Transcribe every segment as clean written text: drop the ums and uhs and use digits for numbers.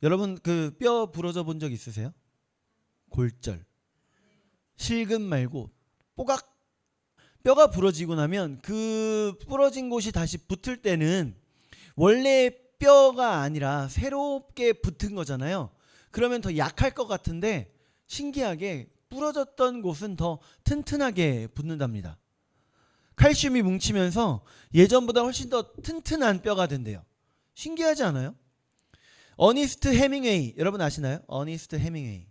여러분 그 뼈 부러져 본 적 있으세요? 골절. 실금 말고 뽀각. 뼈가 부러지고 나면 그 부러진 곳이 다시 붙을 때는 원래 뼈가 아니라 새롭게 붙은 거잖아요. 그러면 더 약할 것 같은데 신기하게 부러졌던 곳은 더 튼튼하게 붙는답니다. 칼슘이 뭉치면서 예전보다 훨씬 더 튼튼한 뼈가 된대요. 신기하지 않아요? 어니스트 해밍웨이 여러분 아시나요? 어니스트 해밍웨이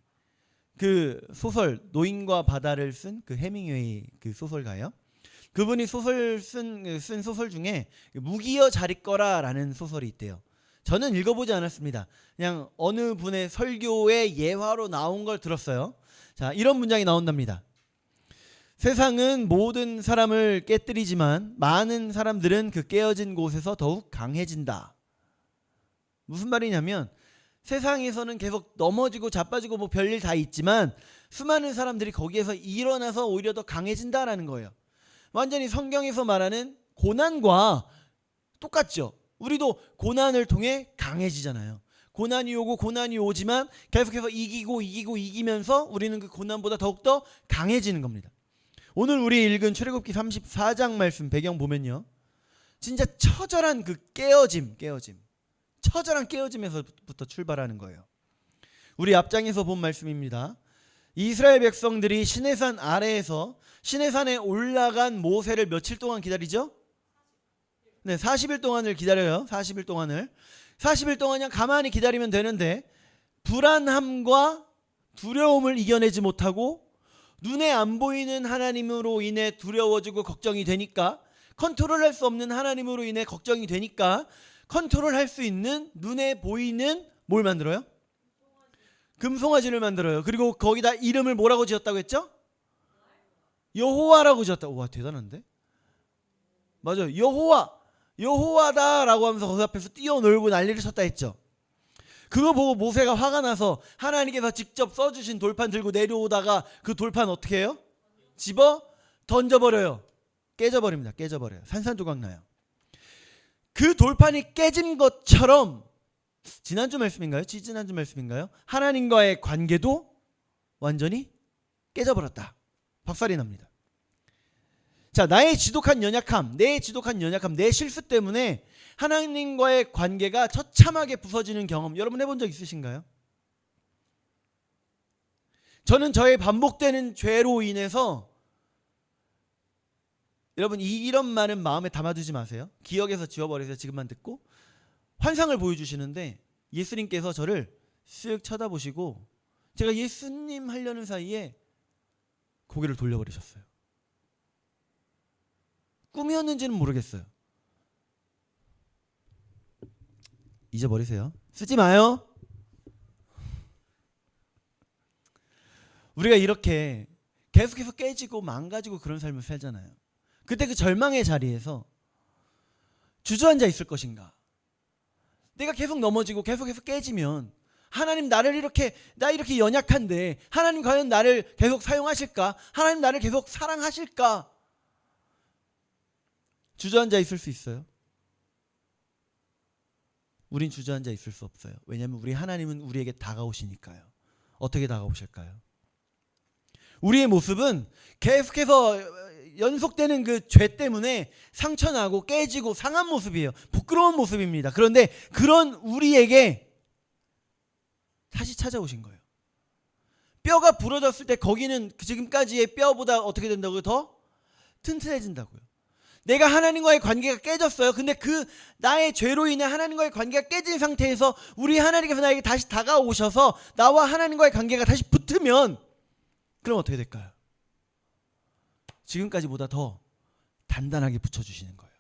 그 소설 노인과 바다를 쓴 그 해밍웨이 그 소설가요. 그분이 쓴 소설 중에 무기여 잘 있거라라는 소설이 있대요. 저는 읽어보지 않았습니다. 그냥 어느 분의 설교의 예화로 나온 걸 들었어요. 자, 이런 문장이 나온답니다. 세상은 모든 사람을 깨뜨리지만 많은 사람들은 그 깨어진 곳에서 더욱 강해진다. 무슨 말이냐면 세상에서는 계속 넘어지고 자빠지고 뭐 별일 다 있지만 수많은 사람들이 거기에서 일어나서 오히려 더 강해진다라는 거예요. 완전히 성경에서 말하는 고난과 똑같죠. 우리도 고난을 통해 강해지잖아요. 고난이 오지만 계속해서 이기면서 우리는 그 고난보다 더욱더 강해지는 겁니다. 오늘 우리 읽은 출애굽기 34장 말씀 배경 보면요. 진짜 처절한 그 깨어짐. 처절한 깨어짐에서부터 출발하는 거예요. 우리 앞장에서 본 말씀입니다. 이스라엘 백성들이 시내산 아래에서 시내산에 올라간 모세를 며칠 동안 기다리죠? 네, 40일 동안을 기다려요. 40일 동안을. 40일 동안 그냥 가만히 기다리면 되는데 불안함과 두려움을 이겨내지 못하고 눈에 안 보이는 하나님으로 인해 두려워지고 걱정이 되니까 컨트롤할 수 없는 하나님으로 인해 걱정이 되니까 컨트롤할 수 있는 눈에 보이는 뭘 만들어요? 금송아지를 만들어요. 그리고 거기다 이름을 뭐라고 지었다고 했죠? 여호와라고 지었다고. 와 대단한데? 맞아요. 여호와다라고 하면서 거기 앞에서 뛰어놀고 난리를 쳤다 했죠. 그거 보고 모세가 화가 나서 하나님께서 직접 써주신 돌판 들고 내려오다가 그 돌판 어떻게 해요? 집어 던져버려요. 깨져버립니다. 깨져버려요. 산산조각 나요. 그 돌판이 깨진 것처럼 지난주 말씀인가요? 지난주 말씀인가요? 하나님과의 관계도 완전히 깨져버렸다. 박살이 납니다. 자, 나의 지독한 연약함, 내 실수 때문에 하나님과의 관계가 처참하게 부서지는 경험 여러분 해본 적 있으신가요? 저는 저의 반복되는 죄로 인해서 여러분 이런 말은 마음에 담아두지 마세요. 기억에서 지워버리세요. 지금만 듣고. 환상을 보여주시는데 예수님께서 저를 쓱 쳐다보시고 제가 예수님 하려는 사이에 고개를 돌려버리셨어요. 꿈이었는지는 모르겠어요. 잊어버리세요. 쓰지 마요. 우리가 이렇게 계속해서 깨지고 망가지고 그런 삶을 살잖아요. 그때 그 절망의 자리에서 주저앉아 있을 것인가? 내가 계속 넘어지고 계속해서 깨지면 하나님 나 이렇게 연약한데 하나님 과연 나를 계속 사용하실까? 하나님 나를 계속 사랑하실까? 주저앉아 있을 수 있어요? 우린 주저앉아 있을 수 없어요. 왜냐하면 우리 하나님은 우리에게 다가오시니까요. 어떻게 다가오실까요? 우리의 모습은 계속해서 연속되는 그 죄 때문에 상처나고 깨지고 상한 모습이에요. 부끄러운 모습입니다. 그런데 그런 우리에게 다시 찾아오신 거예요. 뼈가 부러졌을 때 거기는 지금까지의 뼈보다 어떻게 된다고요? 더 튼튼해진다고요. 내가 하나님과의 관계가 깨졌어요. 근데 그 나의 죄로 인해 하나님과의 관계가 깨진 상태에서 우리 하나님께서 나에게 다시 다가오셔서 나와 하나님과의 관계가 다시 붙으면 그럼 어떻게 될까요? 지금까지보다 더 단단하게 붙여주시는 거예요.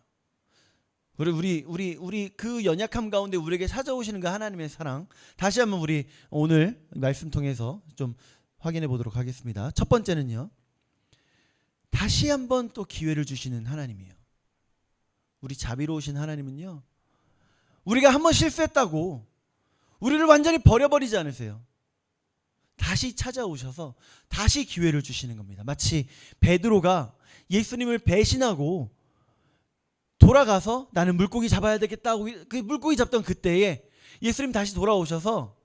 우리 그 연약함 가운데 우리에게 찾아오시는 그 하나님의 사랑 다시 한번 우리 오늘 말씀 통해서 좀 확인해 보도록 하겠습니다. 첫 번째는요. 다시 한번 또 기회를 주시는 하나님이에요. 우리 자비로우신 하나님은요. 우리가 한번 실수했다고 우리를 완전히 버려버리지 않으세요. 다시 찾아오셔서 다시 기회를 주시는 겁니다. 마치 베드로가 예수님을 배신하고 돌아가서 나는 물고기 잡아야 되겠다고 그 물고기 잡던 그때에 예수님 다시 돌아오셔서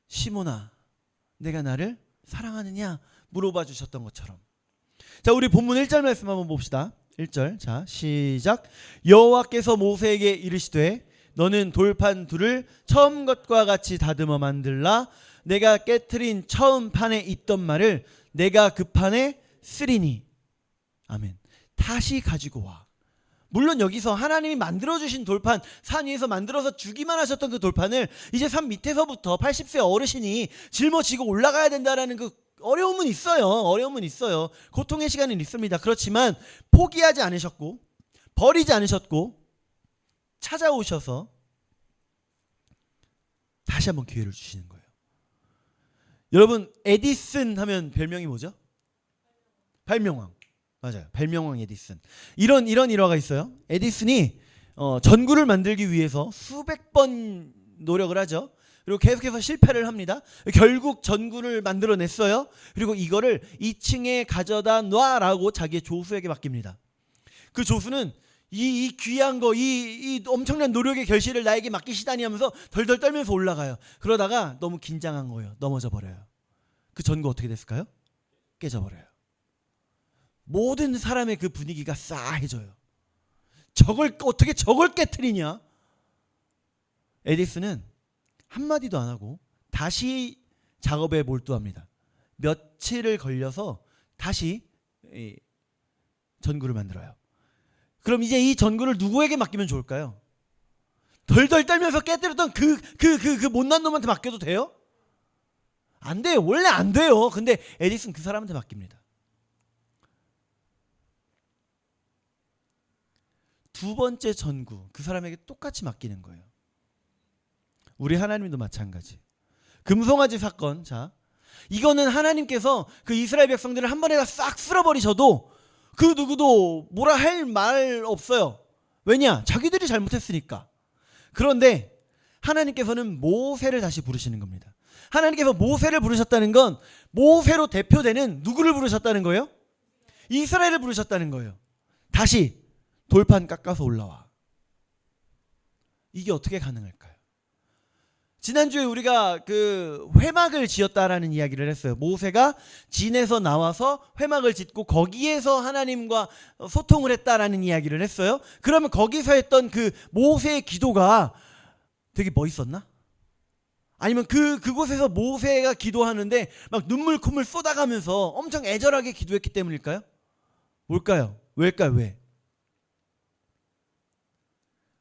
시몬아 내가 나를 사랑하느냐 물어봐 주셨던 것처럼. 자, 우리 본문 1절 말씀 한번 봅시다. 1절. 자, 시작. 여호와께서 모세에게 이르시되 너는 돌판 둘을 처음 것과 같이 다듬어 만들라. 내가 깨트린 처음 판에 있던 말을 내가 그 판에 쓰리니. 아멘. 다시 가지고 와. 물론 여기서 하나님이 만들어주신 돌판, 산 위에서 만들어서 주기만 하셨던 그 돌판을 이제 산 밑에서부터 80세 어르신이 짊어지고 올라가야 된다라는 그 어려움은 있어요. 어려움은 있어요. 고통의 시간은 있습니다. 그렇지만 포기하지 않으셨고 버리지 않으셨고 찾아오셔서 다시 한번 기회를 주시는 거예요. 여러분, 에디슨 하면 별명이 뭐죠? 발명왕. 맞아요. 발명왕 에디슨. 이런 일화가 있어요. 에디슨이 전구를 만들기 위해서 수백 번 노력을 하죠. 그리고 계속해서 실패를 합니다. 결국 전구를 만들어냈어요. 그리고 이거를 2층에 가져다 놔라고 자기의 조수에게 맡깁니다. 그 조수는 이 귀한 거, 이 엄청난 노력의 결실을 나에게 맡기시다니 하면서 덜덜 떨면서 올라가요. 그러다가 너무 긴장한 거예요. 넘어져 버려요. 그 전구 어떻게 됐을까요? 깨져버려요. 모든 사람의 그 분위기가 싸해져요. 어떻게 저걸 깨트리냐? 에디슨은 한마디도 안 하고 다시 작업에 몰두합니다. 며칠을 걸려서 다시 전구를 만들어요. 그럼 이제 이 전구를 누구에게 맡기면 좋을까요? 덜덜 떨면서 깨뜨렸던 그 못난 놈한테 맡겨도 돼요? 안 돼요. 원래 안 돼요. 근데 에디슨 그 사람한테 맡깁니다. 두 번째 전구, 그 사람에게 똑같이 맡기는 거예요. 우리 하나님도 마찬가지. 금송아지 사건. 자, 이거는 하나님께서 그 이스라엘 백성들을 한 번에 다 싹 쓸어버리셔도 그 누구도 뭐라 할 말 없어요. 왜냐? 자기들이 잘못했으니까. 그런데 하나님께서는 모세를 다시 부르시는 겁니다. 하나님께서 모세를 부르셨다는 건 모세로 대표되는 누구를 부르셨다는 거예요? 이스라엘을 부르셨다는 거예요. 다시 돌판 깎아서 올라와. 이게 어떻게 가능할까요? 지난주에 우리가 그 회막을 지었다라는 이야기를 했어요. 모세가 진에서 나와서 회막을 짓고 거기에서 하나님과 소통을 했다라는 이야기를 했어요. 그러면 거기서 했던 그 모세의 기도가 되게 멋있었나? 아니면 그곳에서 모세가 기도하는데 막 눈물 콧물 쏟아가면서 엄청 애절하게 기도했기 때문일까요? 뭘까요? 왜일까요? 왜?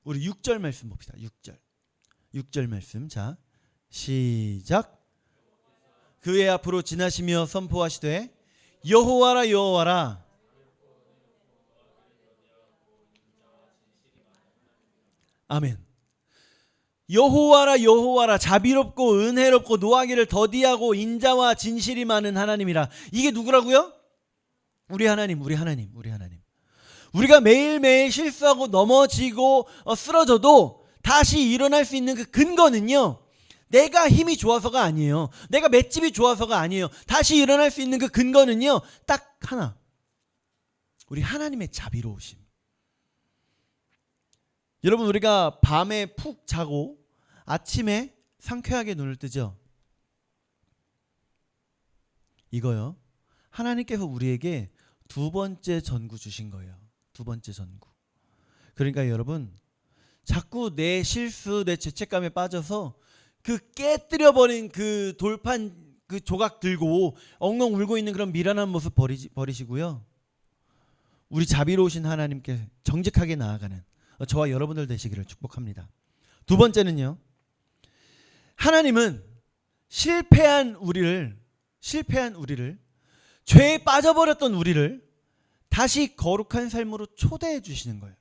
우리 6절 말씀 봅시다. 6절 말씀. 자, 시작. 그의 앞으로 지나시며 선포하시되 여호와라 여호와라. 아멘. 여호와라 여호와라. 자비롭고 은혜롭고 노하기를 더디하고 인자와 진실이 많은 하나님이라. 이게 누구라고요? 우리 하나님. 우리가 매일매일 실수하고 넘어지고 쓰러져도 다시 일어날 수 있는 그 근거는요, 내가 힘이 좋아서가 아니에요. 내가 맷집이 좋아서가 아니에요. 다시 일어날 수 있는 그 근거는요, 딱 하나. 우리 하나님의 자비로우심. 여러분, 우리가 밤에 푹 자고 아침에 상쾌하게 눈을 뜨죠. 이거요, 하나님께서 우리에게 두 번째 전구 주신 거예요. 두 번째 전구. 그러니까 여러분, 자꾸 내 실수, 내 죄책감에 빠져서 그 깨뜨려버린 그 돌판 그 조각 들고 엉엉 울고 있는 그런 미련한 모습 버리시고요. 우리 자비로우신 하나님께 정직하게 나아가는 저와 여러분들 되시기를 축복합니다. 두 번째는요, 하나님은 실패한 우리를 죄에 빠져버렸던 우리를 다시 거룩한 삶으로 초대해 주시는 거예요.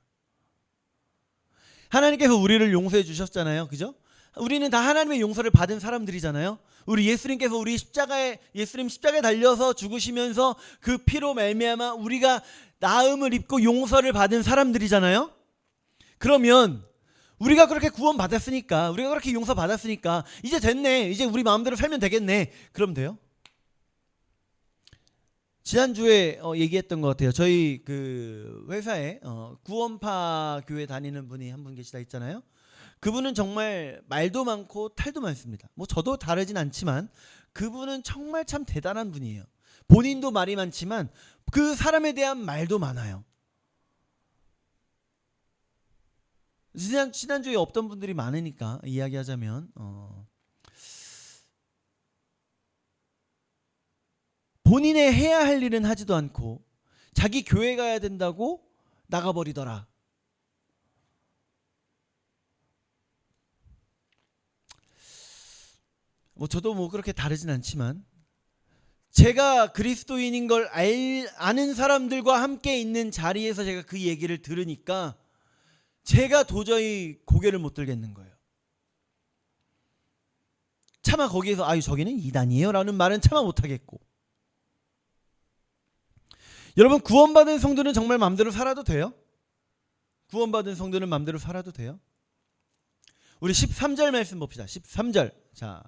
하나님께서 우리를 용서해 주셨잖아요. 그죠? 우리는 다 하나님의 용서를 받은 사람들이잖아요. 우리 예수님께서 예수님 십자가에 달려서 죽으시면서 그 피로 말미암아 우리가 나음을 입고 용서를 받은 사람들이잖아요. 그러면 우리가 그렇게 구원받았으니까, 우리가 그렇게 용서받았으니까 이제 됐네, 이제 우리 마음대로 살면 되겠네, 그럼 돼요? 지난주에 얘기했던 것 같아요. 저희 그 회사에 구원파 교회 다니는 분이 한 분 계시다 했잖아요. 그분은 정말 말도 많고 탈도 많습니다. 뭐 저도 다르진 않지만 그분은 정말 참 대단한 분이에요. 본인도 말이 많지만 그 사람에 대한 말도 많아요. 지난주에 없던 분들이 많으니까 이야기하자면 본인의 해야 할 일은 하지도 않고 자기 교회 가야 된다고 나가버리더라. 뭐 저도 뭐 그렇게 다르진 않지만 제가 그리스도인인 걸 아는 사람들과 함께 있는 자리에서 제가 그 얘기를 들으니까 제가 도저히 고개를 못 들겠는 거예요. 차마 거기에서 아유 저기는 이단이에요 라는 말은 차마 못하겠고. 여러분 구원받은 성도는 정말 마음대로 살아도 돼요? 구원받은 성도는 마음대로 살아도 돼요? 우리 13절 말씀 봅시다. 13절. 자,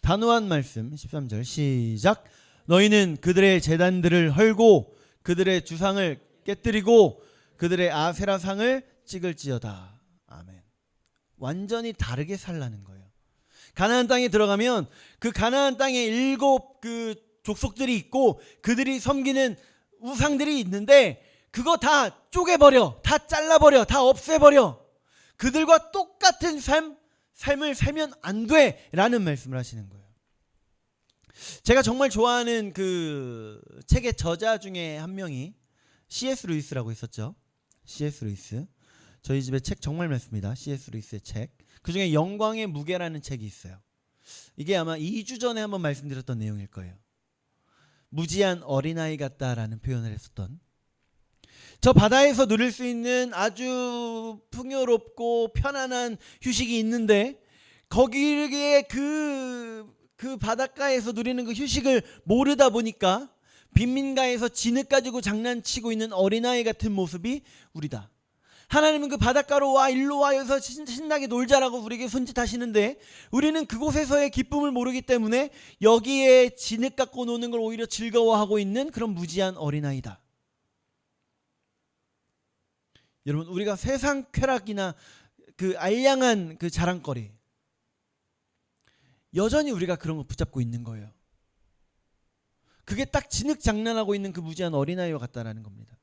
단호한 말씀 13절 시작. 너희는 그들의 제단들을 헐고 그들의 주상을 깨뜨리고 그들의 아세라상을 찍을지어다. 아멘. 완전히 다르게 살라는 거예요. 가나안 땅에 들어가면 그 가나안 땅에 7 그 족속들이 있고 그들이 섬기는 우상들이 있는데 그거 다 쪼개버려, 다 잘라버려, 다 없애버려. 그들과 똑같은 삶을 살면 안 돼 라는 말씀을 하시는 거예요. 제가 정말 좋아하는 그 책의 저자 중에 한 명이 C.S. 루이스라고 있었죠. C.S. 루이스. 저희 집에 책 정말 많습니다. C.S. 루이스의 책. 그중에 영광의 무게라는 책이 있어요. 이게 아마 2주 전에 한번 말씀드렸던 내용일 거예요. 무지한 어린아이 같다라는 표현을 했었던, 저 바다에서 누릴 수 있는 아주 풍요롭고 편안한 휴식이 있는데 거기에 그 바닷가에서 누리는 그 휴식을 모르다 보니까 빈민가에서 진흙 가지고 장난치고 있는 어린아이 같은 모습이 우리다. 하나님은 그 바닷가로 와, 일로 와, 여기서 신나게 놀자라고 우리에게 손짓하시는데 우리는 그곳에서의 기쁨을 모르기 때문에 여기에 진흙 갖고 노는 걸 오히려 즐거워하고 있는 그런 무지한 어린아이다. 여러분, 우리가 세상 쾌락이나 그 알량한 그 자랑거리, 여전히 우리가 그런 거 붙잡고 있는 거예요. 그게 딱 진흙 장난하고 있는 그 무지한 어린아이와 같다라는 겁니다.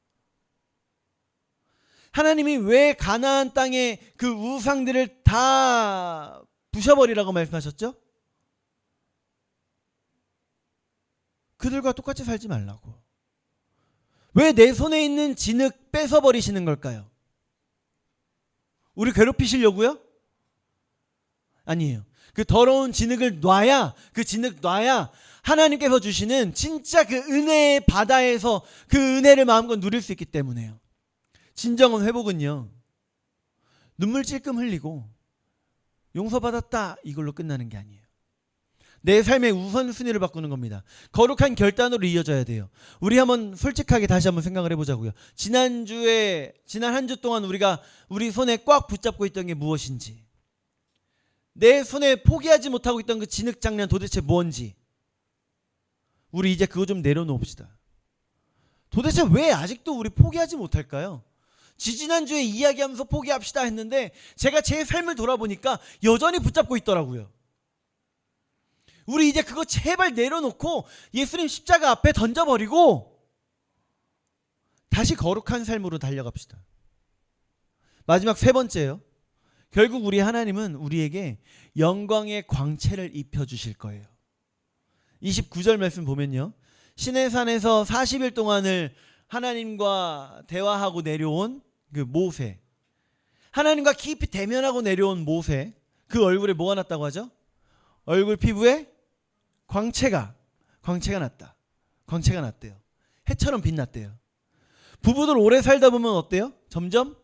하나님이 왜 가나안 땅의 그 우상들을 다 부셔버리라고 말씀하셨죠? 그들과 똑같이 살지 말라고. 왜 내 손에 있는 진흙 뺏어버리시는 걸까요? 우리 괴롭히시려고요? 아니에요. 그 더러운 진흙을 놔야, 그 진흙 놔야 하나님께서 주시는 진짜 그 은혜의 바다에서 그 은혜를 마음껏 누릴 수 있기 때문에요. 진정한 회복은요, 눈물 찔끔 흘리고 용서받았다 이걸로 끝나는 게 아니에요. 내 삶의 우선순위를 바꾸는 겁니다. 거룩한 결단으로 이어져야 돼요. 우리 한번 솔직하게 다시 한번 생각을 해보자고요. 지난 한 주 동안 우리가 우리 손에 꽉 붙잡고 있던 게 무엇인지, 내 손에 포기하지 못하고 있던 그 진흙 장난 도대체 뭔지, 우리 이제 그거 좀 내려놓읍시다. 도대체 왜 아직도 우리 포기하지 못할까요? 지지난주에 이야기하면서 포기합시다 했는데 제가 제 삶을 돌아보니까 여전히 붙잡고 있더라고요. 우리 이제 그거 제발 내려놓고 예수님 십자가 앞에 던져버리고 다시 거룩한 삶으로 달려갑시다. 마지막 3번째요. 결국 우리 하나님은 우리에게 영광의 광채를 입혀주실 거예요. 29절 말씀 보면요, 시내산에서 40일 동안을 하나님과 대화하고 내려온 그 모세, 하나님과 깊이 대면하고 내려온 모세, 그 얼굴에 뭐가 났다고 하죠? 얼굴 피부에 광채가 났다. 광채가 났대요. 해처럼 빛났대요. 부부들 오래 살다 보면 어때요? 점점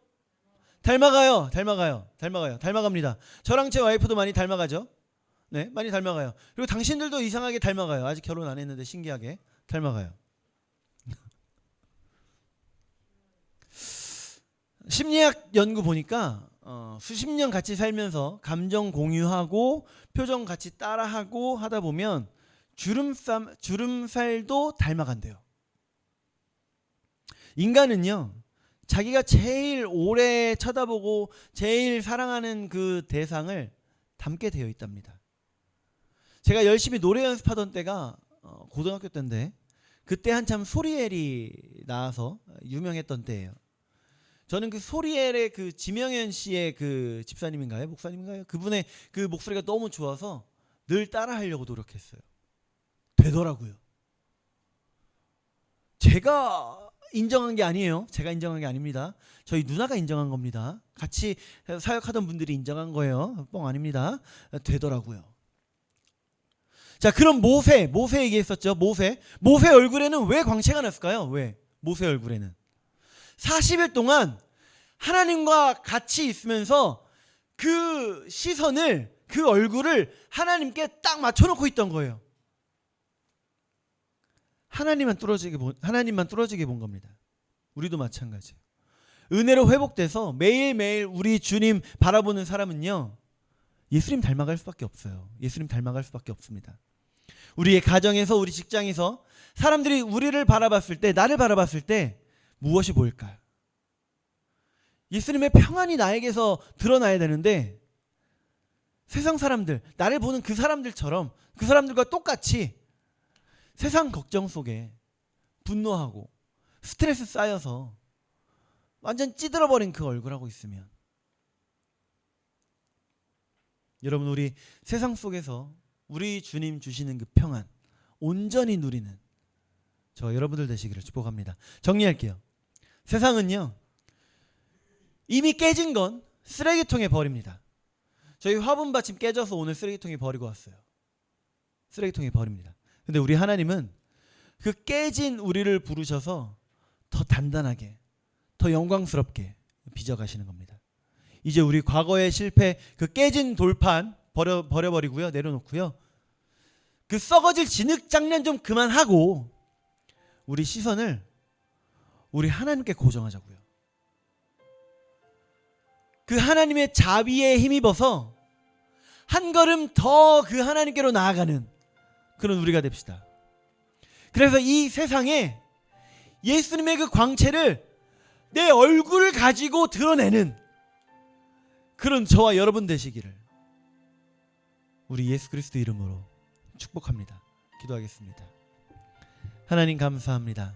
닮아갑니다. 저랑 제 와이프도 많이 닮아가죠. 네, 많이 닮아가요. 그리고 당신들도 이상하게 닮아가요. 아직 결혼 안 했는데 신기하게 닮아가요. 심리학 연구 보니까 수십 년 같이 살면서 감정 공유하고 표정 같이 따라하고 하다 보면 주름살도 닮아간대요. 인간은요, 자기가 제일 오래 쳐다보고 제일 사랑하는 그 대상을 닮게 되어 있답니다. 제가 열심히 노래 연습하던 때가 고등학교 때인데, 그때 한참 소리엘이 나와서 유명했던 때예요. 저는 그 소리엘의 그 지명현 씨의 그 집사님인가요? 목사님인가요? 그분의 그 목소리가 너무 좋아서 늘 따라 하려고 노력했어요. 되더라고요. 제가 인정한 게 아니에요. 제가 인정한 게 아닙니다. 저희 누나가 인정한 겁니다. 같이 사역하던 분들이 인정한 거예요. 뻥 아닙니다. 되더라고요. 자, 그럼 모세 얘기했었죠. 모세 얼굴에는 왜 광채가 났을까요? 왜? 모세 얼굴에는 40일 동안 하나님과 같이 있으면서 그 시선을, 그 얼굴을 하나님께 딱 맞춰놓고 있던 거예요. 하나님만 뚫어지게 본 겁니다. 우리도 마찬가지예요. 은혜로 회복돼서 매일매일 우리 주님 바라보는 사람은요, 예수님 닮아갈 수밖에 없어요. 예수님 닮아갈 수밖에 없습니다. 우리의 가정에서, 우리 직장에서 사람들이 우리를 바라봤을 때, 나를 바라봤을 때 무엇이 보일까요? 예수님의 평안이 나에게서 드러나야 되는데, 세상 사람들, 나를 보는 그 사람들처럼, 그 사람들과 똑같이 세상 걱정 속에 분노하고 스트레스 쌓여서 완전 찌들어버린 그 얼굴하고 있으면, 여러분, 우리 세상 속에서 우리 주님 주시는 그 평안 온전히 누리는 저 여러분들 되시기를 축복합니다. 정리할게요. 세상은요, 이미 깨진 건 쓰레기통에 버립니다. 저희 화분 받침 깨져서 오늘 쓰레기통에 버리고 왔어요. 쓰레기통에 버립니다. 근데 우리 하나님은 그 깨진 우리를 부르셔서 더 단단하게, 더 영광스럽게 빚어가시는 겁니다. 이제 우리 과거의 실패, 그 깨진 돌판 버려버리고요, 내려놓고요, 그 썩어질 진흙 장난 좀 그만하고 우리 시선을 우리 하나님께 고정하자고요. 그 하나님의 자비에 힘입어서 한 걸음 더 그 하나님께로 나아가는 그런 우리가 됩시다. 그래서 이 세상에 예수님의 그 광채를 내 얼굴을 가지고 드러내는 그런 저와 여러분 되시기를 우리 예수 그리스도 이름으로 축복합니다. 기도하겠습니다. 하나님 감사합니다.